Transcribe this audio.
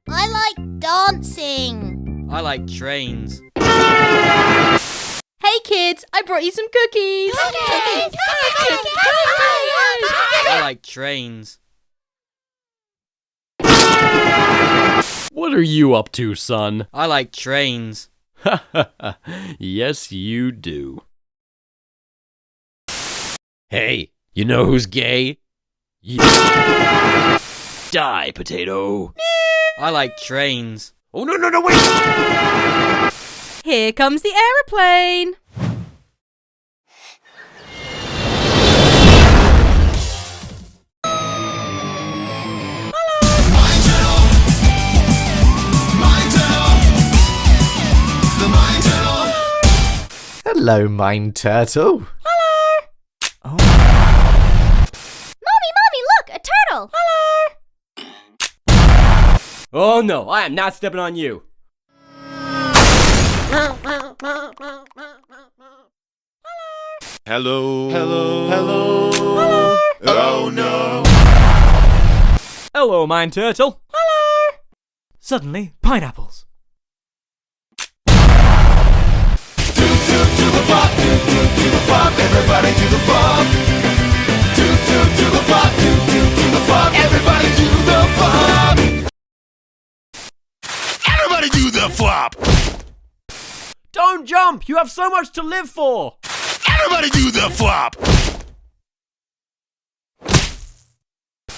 I like dancing. I like trains. Hey kids, I brought you some cookies. I like trains. What are you up to, son? I like trains. Yes, you do. Hey, you know who's gay? Die, potato. I like trains. Oh, no, wait! Here comes the aeroplane. Hello, Mind Turtle. Hello. Oh. Mommy, look, a turtle. Oh no, I am not stepping on you. Hello. Oh no. Hello, Mind Turtle. Hello. Suddenly, pineapples. Everybody to the flop. To the flop. To the flop. Everybody to the flop. Everybody do the flop. Don't jump! You have so much to live for! Everybody do the flop.